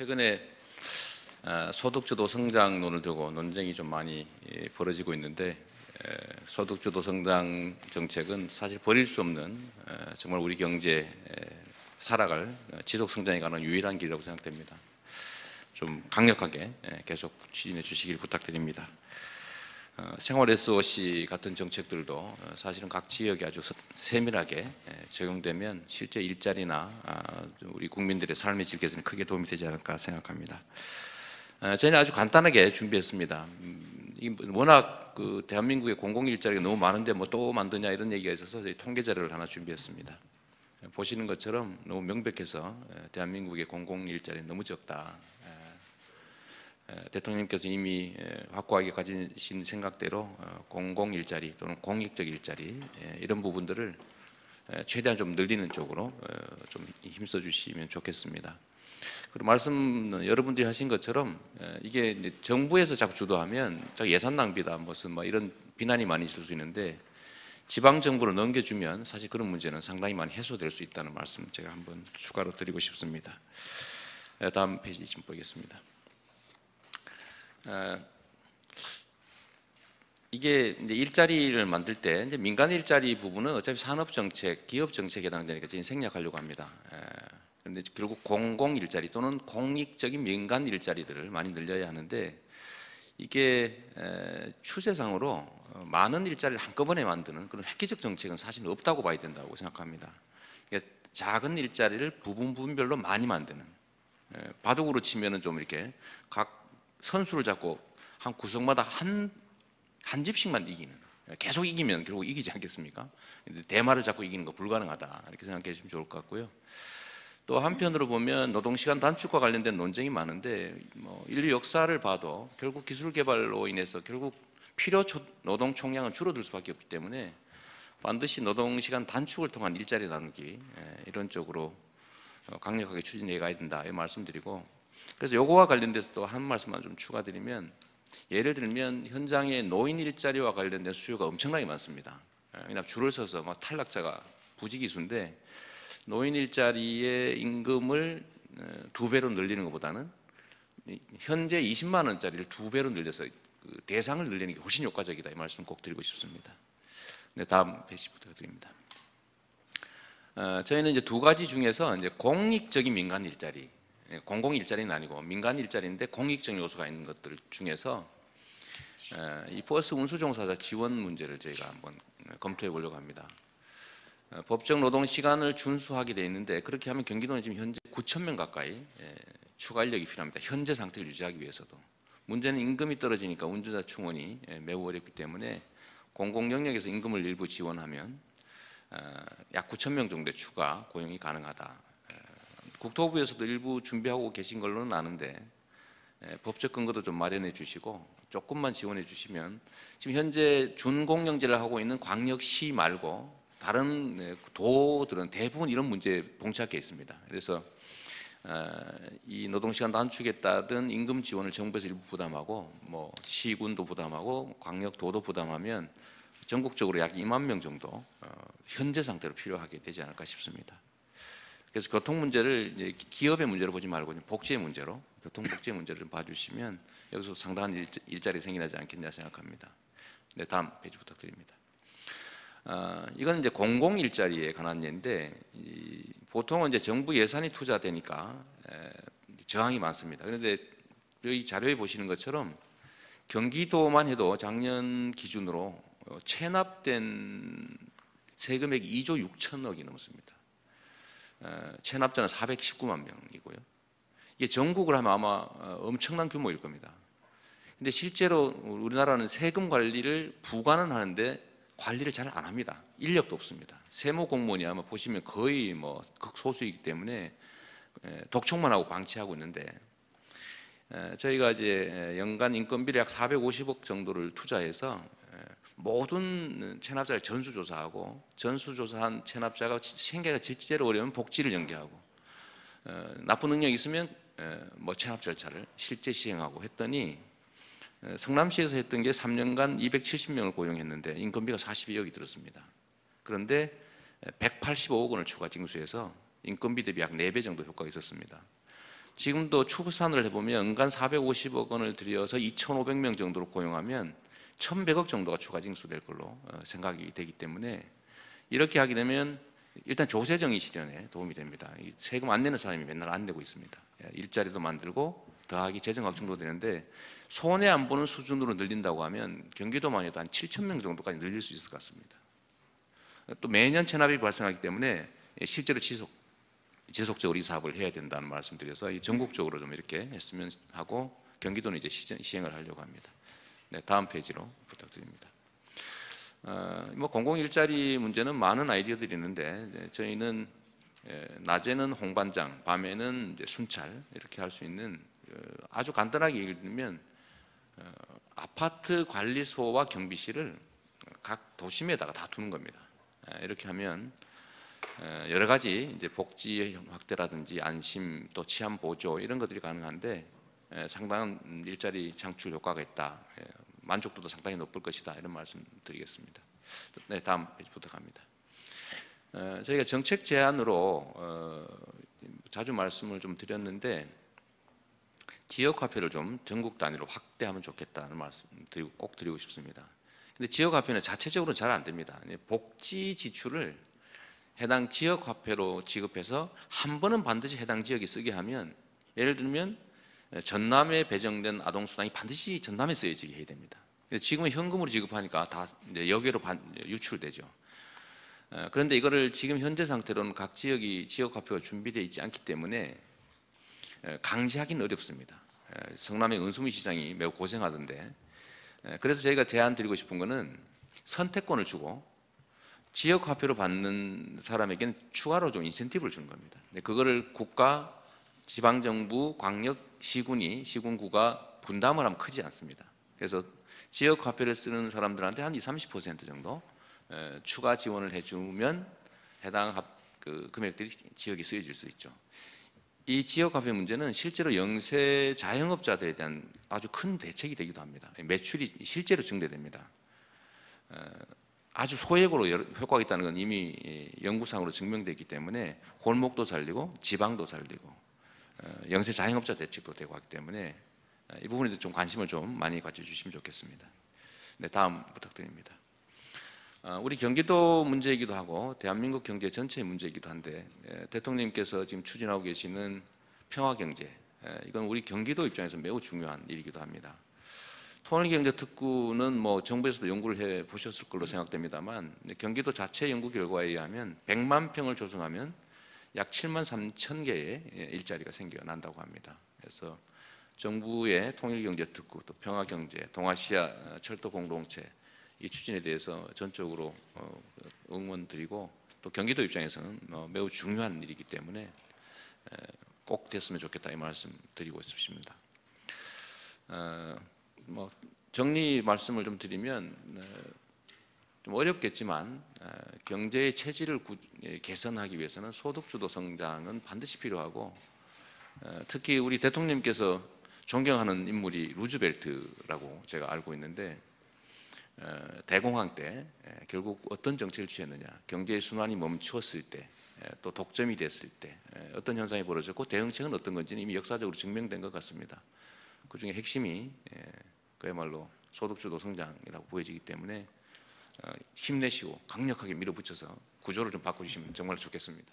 최근에 소득주도 성장론을 두고 논쟁이 좀 많이 벌어지고 있는데, 소득주도 성장 정책은 사실 버릴 수 없는 정말 우리 경제 살아갈 지속 성장에 관한 유일한 길이라고 생각됩니다. 좀 강력하게 계속 추진해 주시길 부탁드립니다. 생활 SOC 같은 정책들도 사실은 각 지역에 아주 세밀하게 적용되면 실제 일자리나 우리 국민들의 삶의 질 개선에 크게 도움이 되지 않을까 생각합니다. 저희는 아주 간단하게 준비했습니다. 워낙 대한민국의 공공일자리가 너무 많은데 뭐 또 만드냐 이런 얘기가 있어서 저희 통계 자료를 하나 준비했습니다. 보시는 것처럼 너무 명백해서 대한민국의 공공일자리는 너무 적다. 대통령님께서 이미 확고하게 가지신 생각대로 공공일자리 또는 공익적 일자리 이런 부분들을 최대한 좀 늘리는 쪽으로 좀 힘써 주시면 좋겠습니다. 그리고 말씀 여러분들이 하신 것처럼 이게 이제 정부에서 자꾸 주도하면 예산 낭비다 무슨 뭐 이런 비난이 많이 있을 수 있는데, 지방 정부로 넘겨주면 사실 그런 문제는 상당히 많이 해소될 수 있다는 말씀 제가 한번 추가로 드리고 싶습니다. 다음 페이지 좀 보겠습니다. 이게 이제 일자리를 만들 때 이제 민간 일자리 부분은 어차피 산업 정책, 기업 정책에 해당되니까 저희 생략하려고 합니다. 그런데 결국 공공 일자리 또는 공익적인 민간 일자리들을 많이 늘려야 하는데, 이게 추세상으로 많은 일자리를 한꺼번에 만드는 그런 획기적 정책은 사실 없다고 봐야 된다고 생각합니다. 그러니까 작은 일자리를 부분별로 많이 만드는, 바둑으로 치면은 좀 이렇게 각 선수를 잡고 한 구석마다 한 집씩만 이기는, 계속 이기면 결국 이기지 않겠습니까? 대마를 잡고 이기는 거 불가능하다 이렇게 생각해 주시면 좋을 것 같고요. 또 한편으로 보면 노동시간 단축과 관련된 논쟁이 많은데, 뭐 인류 역사를 봐도 결국 기술 개발로 인해서 결국 필요 노동 총량은 줄어들 수밖에 없기 때문에 반드시 노동시간 단축을 통한 일자리 나누기 이런 쪽으로 강력하게 추진해 가야 된다 이 말씀드리고, 그래서 요거와 관련돼서 또 한 말씀만 좀 추가드리면, 예를 들면 현장의 노인 일자리와 관련된 수요가 엄청나게 많습니다. 그냥 줄을 서서 막 탈락자가 부지기수인데, 노인 일자리의 임금을 2배로 늘리는 것보다는 현재 20만 원짜리를 2배로 늘려서 대상을 늘리는 게 훨씬 효과적이다 이 말씀 꼭 드리고 싶습니다. 네, 다음 페이지 부탁드립니다. 저희는 이제 두 가지 중에서 이제 공익적인 민간 일자리, 공공 일자리는 아니고 민간 일자리인데 공익적 요소가 있는 것들 중에서 이 버스 운수 종사자 지원 문제를 저희가 한번 검토해 보려고 합니다. 법정 노동 시간을 준수하게 되어 있는데, 그렇게 하면 경기도는 지금 현재 9,000명 가까이 추가 인력이 필요합니다. 현재 상태를 유지하기 위해서도. 문제는 임금이 떨어지니까 운전자 충원이 매우 어렵기 때문에 공공 영역에서 임금을 일부 지원하면 약 9,000명 정도의 추가 고용이 가능하다. 국토부에서도 일부 준비하고 계신 걸로는 아는데, 법적 근거도 좀 마련해 주시고 조금만 지원해 주시면, 지금 현재 준공영제를 하고 있는 광역시 말고 다른 도들은 대부분 이런 문제에 봉착해 있습니다. 그래서 이 노동시간 단축에 따른 임금 지원을 정부에서 일부 부담하고, 뭐 시군도 부담하고 광역도도 부담하면 전국적으로 약 2만 명 정도 현재 상태로 필요하게 되지 않을까 싶습니다. 그래서 교통 문제를 이제 기업의 문제로 보지 말고 복지의 문제로, 교통 복지의 문제를 좀 봐주시면 여기서 상당한 일자리 생기지 않겠냐 생각합니다. 네, 다음 페이지 부탁드립니다. 이건 이제 공공 일자리에 관한 예인데, 보통은 이제 정부 예산이 투자되니까 저항이 많습니다. 그런데 여기 자료에 보시는 것처럼 경기도만 해도 작년 기준으로 체납된 세금액이 2조 6천억이 넘습니다. 체납자는 419만 명이고요. 이게 전국을 하면 아마 엄청난 규모일 겁니다. 근데 실제로 우리나라는 세금 관리를 부과는 하는데 관리를 잘 안 합니다. 인력도 없습니다. 세무 공무원이 아마 보시면 거의 뭐 극소수이기 때문에 독촉만 하고 방치하고 있는데, 저희가 이제 연간 인건비를 약 450억 정도를 투자해서 모든 체납자를 전수조사하고, 전수조사한 체납자가 생계가 실제로 어려우면 복지를 연계하고, 나쁜 능력이 있으면 뭐 체납 절차를 실제 시행하고 했더니, 성남시에서 했던 게 3년간 270명을 고용했는데 인건비가 42억이 들었습니다. 그런데 185억 원을 추가 징수해서 인건비 대비 약 4배 정도 효과가 있었습니다. 지금도 추산을 해보면 연간 450억 원을 들여서 2,500명 정도로 고용하면 1,100억 정도가 추가 징수될 걸로 생각이 되기 때문에 이렇게 하게 되면 일단 조세정의 실현에 도움이 됩니다. 세금 안 내는 사람이 맨날 안 내고 있습니다. 일자리도 만들고 더하기 재정 확충도 되는데 손해 안 보는 수준으로 늘린다고 하면 경기도만 해도 한 7,000명 정도까지 늘릴 수 있을 것 같습니다. 또 매년 체납이 발생하기 때문에 실제로 지속적으로 이 사업을 해야 된다는 말씀드려서 전국적으로 좀 이렇게 했으면 하고 경기도는 이제 시행을 하려고 합니다. 네, 다음 페이지로 부탁드립니다. 뭐 공공 일자리 문제는 많은 아이디어들이 있는데 저희는 낮에는 홍반장, 밤에는 이제 순찰 이렇게 할 수 있는 아주 간단하게 얘기를 드리면 아파트 관리소와 경비실을 각 도심에다가 다 두는 겁니다. 이렇게 하면 여러 가지 이제 복지 확대라든지 안심 또 치안 보조 이런 것들이 가능한데 상당한 일자리 창출 효과가 있다. 만족도도 상당히 높을 것이다. 이런 말씀 드리겠습니다. 네, 다음 페이지 부탁합니다. 저희가 정책 제안으로 자주 말씀을 좀 드렸는데 지역 화폐를 좀 전국 단위로 확대하면 좋겠다는 말씀 꼭 드리고 싶습니다. 근데 지역 화폐는 자체적으로 잘 안 됩니다. 복지 지출을 해당 지역 화폐로 지급해서 한 번은 반드시 해당 지역이 쓰게 하면 예를 들면 전남에 배정된 아동수당이 반드시 전남에 쓰여지게 해야 됩니다. 지금은 현금으로 지급하니까 다 이제 여기로 유출되죠. 그런데 이거를 지금 현재 상태로는 각 지역이 지역 화폐가 준비되어 있지 않기 때문에 강제하기는 어렵습니다. 성남의 은수미 시장이 매우 고생하던데 그래서 저희가 제안 드리고 싶은 거는 선택권을 주고 지역 화폐로 받는 사람에게는 추가로 좀 인센티브를 주는 겁니다. 그거를 국가, 지방정부, 광역, 시군구가 분담을 하면 크지 않습니다. 그래서 지역 화폐를 쓰는 사람들한테 한 20-30% 정도 추가 지원을 해주면 해당 금액들이 지역에 쓰여질 수 있죠. 이 지역 화폐 문제는 실제로 영세 자영업자들에 대한 아주 큰 대책이 되기도 합니다. 매출이 실제로 증대됩니다. 아주 소액으로 효과가 있다는 건 이미 연구상으로 증명되기 때문에 골목도 살리고 지방도 살리고 영세 자영업자 대책도 되고 하기 때문에 이 부분에도 좀 관심을 좀 많이 가져주시면 좋겠습니다. 네, 다음 부탁드립니다. 우리 경기도 문제이기도 하고 대한민국 경제 전체의 문제이기도 한데 대통령님께서 지금 추진하고 계시는 평화경제 이건 우리 경기도 입장에서 매우 중요한 일이기도 합니다. 통일경제특구는 뭐 정부에서도 연구를 해 보셨을 걸로 생각됩니다만 경기도 자체 연구 결과에 의하면 100만 평을 조성하면 약 7만 3천 개의 일자리가 생겨난다고 합니다. 그래서 정부의 통일경제특구 또 평화경제, 동아시아 철도 공동체 이 추진에 대해서 전적으로 응원드리고 또 경기도 입장에서는 매우 중요한 일이기 때문에 꼭 됐으면 좋겠다 이 말씀 드리고 싶습니다. 뭐 정리 말씀을 좀 드리면 좀 어렵겠지만 경제의 체질을 개선하기 위해서는 소득주도 성장은 반드시 필요하고 특히 우리 대통령님께서 존경하는 인물이 루즈벨트라고 제가 알고 있는데 대공황 때 결국 어떤 정책을 취했느냐 경제의 순환이 멈추었을 때 또 독점이 됐을 때 어떤 현상이 벌어졌고 대응책은 어떤 건지는 이미 역사적으로 증명된 것 같습니다. 그중에 핵심이 그야말로 소득주도 성장이라고 보여지기 때문에 힘내시고 강력하게 밀어붙여서 구조를 좀 바꿔주시면 정말 좋겠습니다.